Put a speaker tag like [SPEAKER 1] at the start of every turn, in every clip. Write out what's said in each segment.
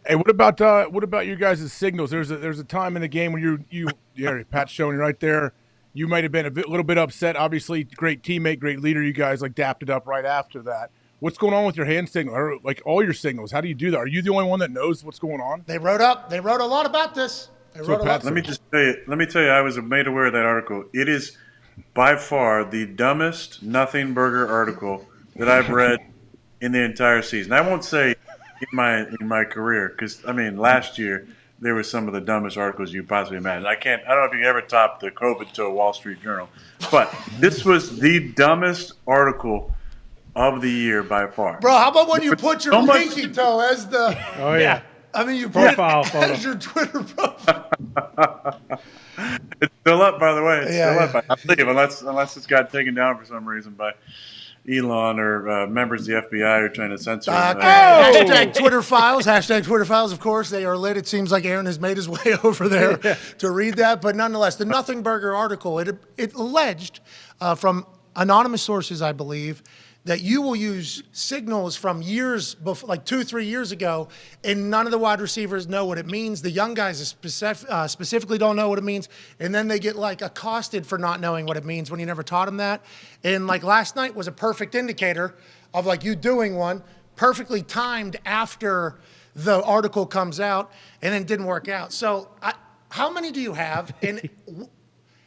[SPEAKER 1] Hey, what about you guys' signals? There's a time in the game when yeah, Pat's showing you right there. You might have been little bit upset. Obviously, great teammate, great leader. You guys like dapped it up right after that. What's going on with your hand signal or like all your signals? How do you do that? Are you the only one that knows what's going on?
[SPEAKER 2] They wrote up. They wrote a lot about this. They
[SPEAKER 1] That's
[SPEAKER 2] wrote
[SPEAKER 1] what
[SPEAKER 2] a
[SPEAKER 1] Pat
[SPEAKER 2] lot.
[SPEAKER 3] Let me
[SPEAKER 1] said.
[SPEAKER 3] just tell you. Let me tell you. I was made aware of that article. It is by far the dumbest nothing burger article that I've read in the entire season. I won't say in my career because I mean last year there were some of the dumbest articles you possibly imagine. I can't. I don't know if you ever topped the COVID to a Wall Street Journal, but this was the dumbest article of the year by far.
[SPEAKER 2] Bro, how about when you put your
[SPEAKER 3] so much-
[SPEAKER 2] pinky toe as the?
[SPEAKER 4] Oh yeah.
[SPEAKER 2] I mean, you put
[SPEAKER 4] Profile
[SPEAKER 2] it
[SPEAKER 4] photo.
[SPEAKER 2] as your Twitter profile.
[SPEAKER 3] It's still up, by the way. It's
[SPEAKER 2] Yeah,
[SPEAKER 3] still up. I believe, unless it's got taken down for some reason by Elon or members of the FBI who are trying to censor it.
[SPEAKER 2] Hashtag Twitter files. Hashtag Twitter files. Of course, they are lit. It seems like Aaron has made his way over there to read that. But nonetheless, the Nothing Burger article, it alleged from anonymous sources, I believe, that you will use signals from years before, like 2-3 years ago, and none of the wide receivers know what it means. The young guys specifically don't know what it means, and then they get like accosted for not knowing what it means when you never taught them that. And like last night was a perfect indicator of like you doing one, perfectly timed after the article comes out, and then it didn't work out. So how many do you have? And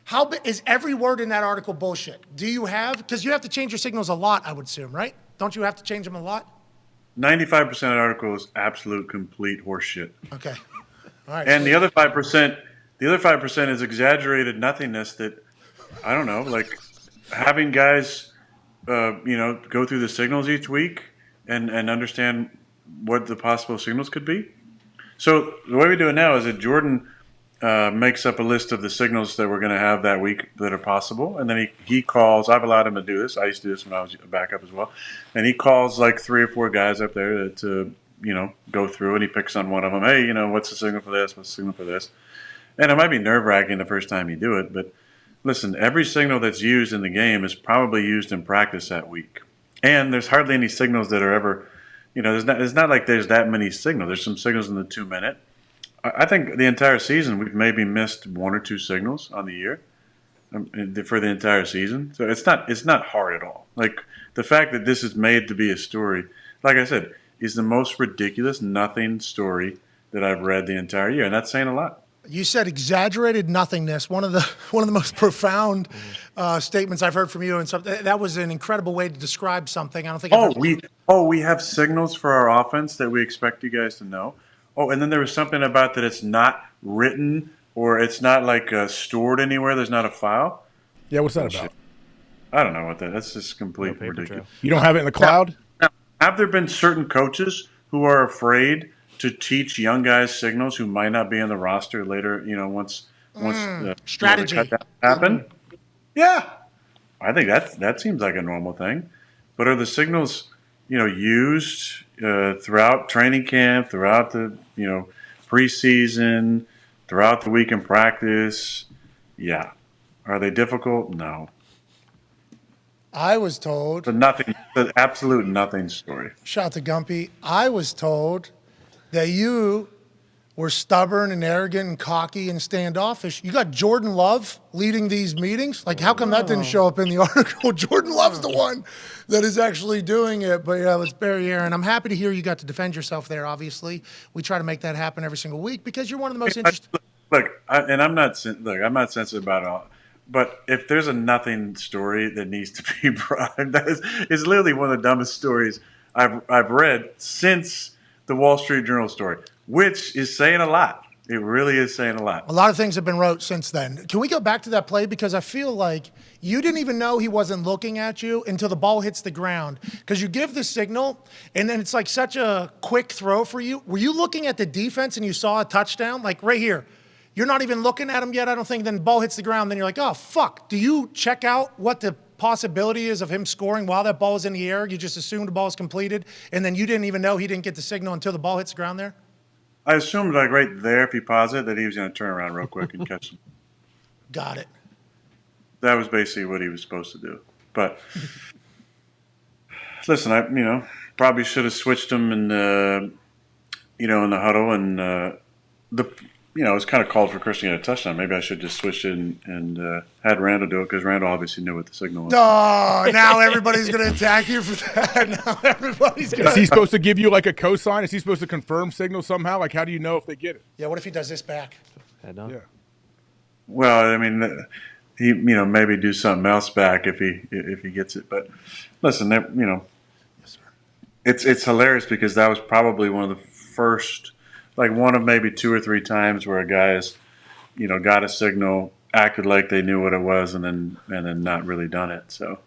[SPEAKER 2] how is every word in that article bullshit? Do you have, because you have to change your signals a lot, I would assume, right? Don't you have to change them a lot?
[SPEAKER 3] 95% of the article is absolute complete horseshit.
[SPEAKER 2] Okay. All right.
[SPEAKER 3] And the other 5% is exaggerated nothingness that I don't know, like having guys, go through the signals each week and understand what the possible signals could be. So the way we do it now is that Jordan makes up a list of the signals that we're going to have that week that are possible, and then he calls. I've allowed him to do this. I used to do this when I was a backup as well, and he calls like 3 or 4 guys up there to go through, and he picks on one of them. Hey, what's the signal for this? What's the signal for this? And it might be nerve-wracking the first time you do it, but listen, every signal that's used in the game is probably used in practice that week, and there's hardly any signals that are ever, it's not like there's that many signals. There's some signals in the 2-minute. I think the entire season we've maybe missed 1 or 2 signals on the year for the entire season. So it's not hard at all. Like the fact that this is made to be a story, like I said, is the most ridiculous nothing story that I've read the entire year, and that's saying a lot.
[SPEAKER 2] You said exaggerated nothingness. One of the most profound statements I've heard from you, and something that was an incredible way to describe something. I don't think.
[SPEAKER 3] We have signals for our offense that we expect you guys to know. Oh, and then there was something about that it's not written or it's not like stored anywhere. There's not a file.
[SPEAKER 1] Yeah, what's that about?
[SPEAKER 3] I don't know what that. That's just complete ridiculous.
[SPEAKER 1] You don't have it in the cloud?
[SPEAKER 3] Now, have there been certain coaches who are afraid to teach young guys signals who might not be in the roster later? Once
[SPEAKER 2] strategy
[SPEAKER 3] the cutdown happen. Yeah, I think that seems like a normal thing. But are the signals used throughout training camp, throughout the preseason, throughout the week in practice? Yeah. Are they difficult? No.
[SPEAKER 2] I was told.
[SPEAKER 3] The absolute nothing story.
[SPEAKER 2] Shout out to Gumpy. I was told that you were stubborn and arrogant and cocky and standoffish. You got Jordan Love leading these meetings? Like, how come that didn't show up in the article? Jordan Love's the one that is actually doing it. But yeah, let's bury Aaron. I'm happy to hear you got to defend yourself there, obviously. We try to make that happen every single week because you're one of the most interesting.
[SPEAKER 3] I'm not sensitive about it all. But if there's a nothing story that needs to be brought, that is literally one of the dumbest stories I've read since the Wall Street Journal story, which is saying a lot. It really is saying a lot.
[SPEAKER 2] A lot of things have been wrote since then. Can we go back to that play? Because I feel like you didn't even know he wasn't looking at you until the ball hits the ground. Because you give the signal, and then it's like such a quick throw for you. Were you looking at the defense and you saw a touchdown? Like right here. You're not even looking at him yet, I don't think. Then the ball hits the ground. Then you're like, oh, fuck. Do you check out what the possibility is of him scoring while that ball is in the air? You just assume the ball is completed, and then you didn't even know he didn't get the signal until the ball hits the ground there?
[SPEAKER 3] I assumed like right there, if he paused it, that he was going to turn around real quick and catch him.
[SPEAKER 2] Got it.
[SPEAKER 3] That was basically what he was supposed to do. But listen, I probably should have switched him and in the huddle, and it was kind of called for Chris to get a touchdown. Maybe I should just switch it and had Randall do it because Randall obviously knew what the signal was.
[SPEAKER 2] Oh, now everybody's going to attack you for that. Now everybody's going
[SPEAKER 1] Is he supposed to give you like a cosign? Is he supposed to confirm signal somehow? Like, how do you know if they get it?
[SPEAKER 2] Yeah, what if he does this back?
[SPEAKER 1] Yeah.
[SPEAKER 3] Well, I mean, he maybe do something else back if he gets it. But listen, it's hilarious because that was probably one of the first, like one of maybe 2 or 3 times where a guy has, got a signal, acted like they knew what it was, and then not really done it. So